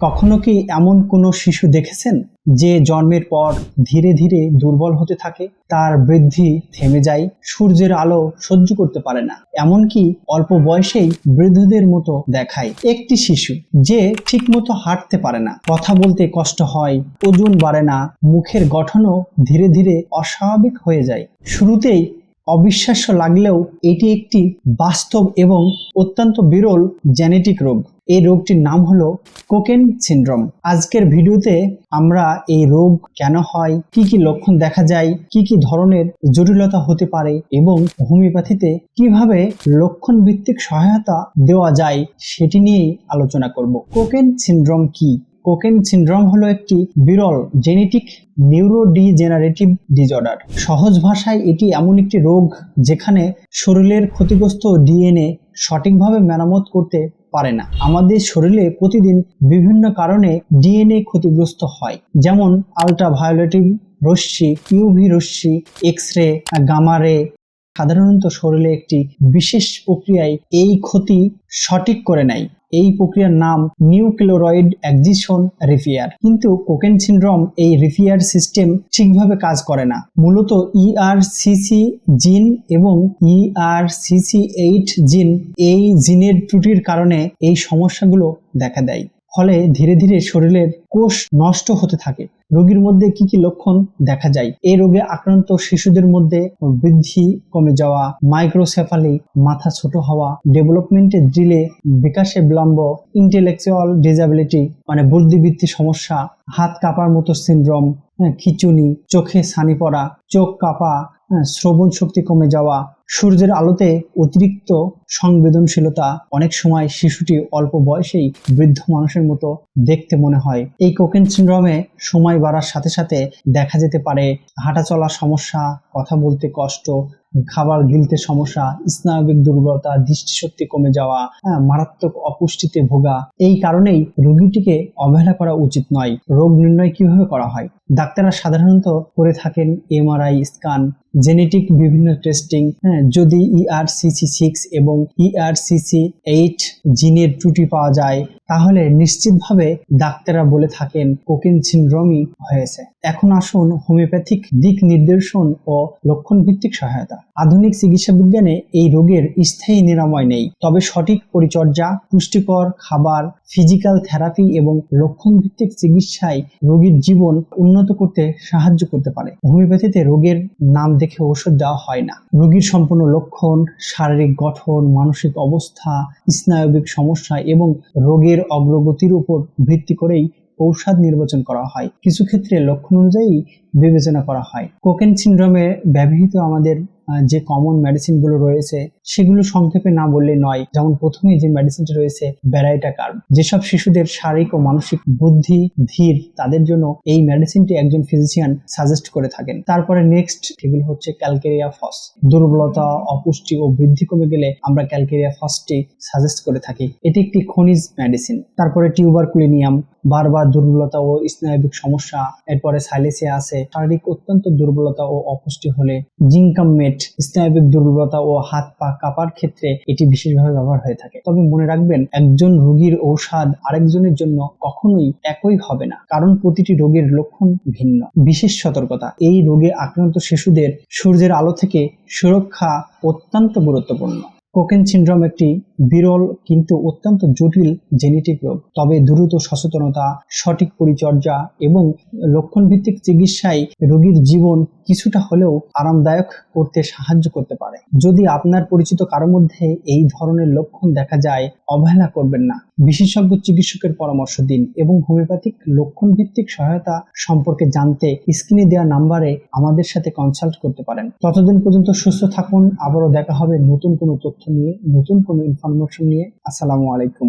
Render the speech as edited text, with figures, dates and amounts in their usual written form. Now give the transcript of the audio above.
কখনো কি এমন কোনো শিশু দেখেছেন যে জন্মের পর ধীরে ধীরে দুর্বল হতে থাকে, তার বৃদ্ধি থেমে যায়, সূর্যের আলো সহ্য করতে পারে না, এমনকি অল্প বয়সেই বৃদ্ধদের মতো দেখায়? একটি শিশু যে ঠিকমতো হাঁটতে পারে না, কথা বলতে কষ্ট হয়, ওজন বাড়ে না, মুখের গঠনও ধীরে ধীরে অস্বাভাবিক হয়ে যায়। শুরুতেই অবিশ্বাস্য লাগলেও এটি একটি বাস্তব এবং অত্যন্ত বিরল জেনেটিক রোগ। এই রোগটির নাম হলো কোকেন সিনড্রোম। আজকের ভিডিওতে আমরা এই রোগ কেন হয়, কি কি লক্ষণ দেখা যায়, কি কি ধরনের জটিলতা হতে পারে এবং হোমিওপ্যাথিতে কিভাবে লক্ষণ ভিত্তিক সহায়তা দেওয়া যায় সেটি নিয়ে আলোচনা করব। কোকেন সিনড্রোম কি? কোকেন সিনড্রোম হলো একটি বিরল জেনেটিক নিউরোডিজেনারেটিভ ডিসঅর্ডার। সহজ ভাষায় এটি এমন একটি রোগ যেখানে শরীরের ক্ষতিগ্রস্ত ডিএনএ সঠিকভাবে মেরামত করতে পারে না। আমাদের শরীরে প্রতিদিন বিভিন্ন কারণে ডিএনএ ক্ষতিগ্রস্ত হয়, যেমন আল্ট্রাভায়োলেটিভ রশ্মি, ইউভি রশ্মি, এক্স রে, গামা রে। সাধারণত শরীরে একটি বিশেষ প্রক্রিয়ায় এই ক্ষতি সঠিক করে নেয়। এই প্রক্রিয়ার নাম নিউক্লিওরয়েড এক্সিশন রিপেয়ার। কিন্তু কোকেন সিনড্রোম এই রিপেয়ার সিস্টেম ঠিকভাবে কাজ করে না। মূলত ERCC জিন এবং ERCC8 জিন, এই জিনের ত্রুটির কারণে এই সমস্যাগুলো দেখা দেয়। ফলে ধীরে ধীরে শরীরের কোষ নষ্ট হতে থাকে। রোগীর মধ্যে কি কি লক্ষণ দেখা যায়? এই রোগে আক্রান্ত শিশুদের মধ্যে বৃদ্ধি কমে যাওয়া, মাইক্রোসেফালি, মাথা ছোট হওয়া, ডেভেলপমেন্টে ডিলে, বিকাশে বিলম্ব, ইন্টেলেকচুয়াল ডিসএবিলিটি মানে বুদ্ধিবৃত্তি সমস্যা, হাত কাঁপার মতো সিনড্রোম, খিঁচুনি, চোখে ছানি পড়া, চোখ কাঁপা, শ্রবণ শক্তি কমে যাওয়া, সূর্যের আলোতে অতিরিক্ত সংবেদনশীলতা। অনেক সময় শিশুটি অল্প বয়সেই বৃদ্ধ মানুষের মতো দেখতে মনে হয়। এই কোকেন সিনড্রোমে সময় বাড়ার সাথে সাথে দেখা যেতে পারে হাঁটা চলার সমস্যা, কথা বলতে কষ্ট, খাবার গিলতে সমস্যা, স্নায়বিক দুর্বলতা, দৃষ্টিশক্তি কমে যাওয়া, মারাত্মক অপুষ্টিতে ভোগা। এই কারণেই রোগীটিকে অবহেলা করা উচিত নয়। রোগ নির্ণয় কিভাবে করা হয়? ডাক্তাররা সাধারণত করে থাকেন এমআরআই স্ক্যান, জেনেটিক বিভিন্ন টেস্টিং। যদি ERCC6 এবং ERCC8 জিনের ত্রুটি পাওয়া যায় তাহলে নিশ্চিতভাবে ডাক্তাররা বলে থাকেন কোকেন সিনড্রোমই হয়েছে। এখন আসুন হোমিওপ্যাথিক দিক নির্দেশন ও লক্ষণ ভিত্তিক সহায়তা। আধুনিক চিকিৎসা বিজ্ঞানে এই রোগের স্থায়ী নিরাময় নেই, তবে সঠিক পরিচর্যা, পুষ্টিকর খাবার, ফিজিক্যাল থেরাপি এবং লক্ষণ ভিত্তিক চিকিৎসায় রোগীর জীবন উন্নত করতে সাহায্য করতে পারে। হোমিওপ্যাথিতে রোগের নাম দেখে ওষুধ দেওয়া হয় না। রোগীর সম্পূর্ণ লক্ষণ, শারীরিক গঠন, মানসিক অবস্থা, স্নায়বিক সমস্যা এবং রোগের অগ্রগতির উপর ভিত্তি করেই ঔষধ নির্বাচন করা হয়। কিছু ক্ষেত্রে লক্ষণ অনুযায়ী বিবেচনা করা হয়। কোকেন সিনড্রোমে ব্যবহৃত আমাদের যে কমন মেডিসিনগুলো রয়েছে সেগুলো সংক্ষেপে না বললে নয়। যেমন প্রথমেই যে মেডিসিনটি রয়েছে ব্যারাইটাকার্ব। যেসব শিশুদের শারীরিক ও মানসিক বুদ্ধি ধীর তাদের জন্য এই মেডিসিনটি একজন ফিজিশিয়ান সাজেস্ট করে থাকেন। তারপরে নেক্সট এগুলো হচ্ছে ক্যালকেরিয়া ফস। দুর্বলতা, অপুষ্টি ও বৃদ্ধি কমে গেলে আমরা ক্যালকেরিয়া ফসটি সাজেস্ট করে থাকি। এটি একটি খনিজ মেডিসিন। তারপরে টিউবারকুলিনিয়াম, বারবার দুর্বলতা ও স্নায়বিক সমস্যা। এরপরে সাইলেসিয়া আছে, শারীরিক অত্যন্ত দুর্বলতা ও অপুষ্টি হলে। জিঙ্কামেট, স্নায়বিক দুর্বলতা ও হাত পা কাঁপার ক্ষেত্রে এটি বিশেষভাবে ব্যবহার হয়ে থাকে। তবে মনে রাখবেন, একজন রোগীর ঔষধ আরেকজনের জন্য কখনোই একই হবে না, কারণ প্রতিটি রোগের লক্ষণ ভিন্ন। বিশেষ সতর্কতা, এই রোগে আক্রান্ত শিশুদের সূর্যের আলো থেকে সুরক্ষা অত্যন্ত গুরুত্বপূর্ণ। কোকেন সিনড্রোম একটি বিরল কিন্তু অত্যন্ত জটিল জেনেটিক রোগ, তবে দ্রুত সচেতনতা, সঠিক পরিচর্যা এবং লক্ষণ ভিত্তিক চিকিৎসায় রোগীর জীবন কিছুটা হলেও আরামদায়ক করতে সাহায্য করতে পারে। যদি আপনার পরিচিত কারোর মধ্যে এই ধরনের লক্ষণ দেখা যায়, অবহেলা করবেন না। বিশেষজ্ঞ চিকিৎসকের পরামর্শ দিন এবং হোমিওপ্যাথিক লক্ষণ ভিত্তিক সহায়তা সম্পর্কে জানতে স্ক্রিনে দেওয়া নাম্বারে আমাদের সাথে কনসাল্ট করতে পারেন। ততদিন পর্যন্ত সুস্থ থাকুন। আবারও দেখা হবে নতুন কোনো তথ্য নিয়ে, নতুন কোনো ইনফরমেশন নিয়ে। আসসালামু আলাইকুম।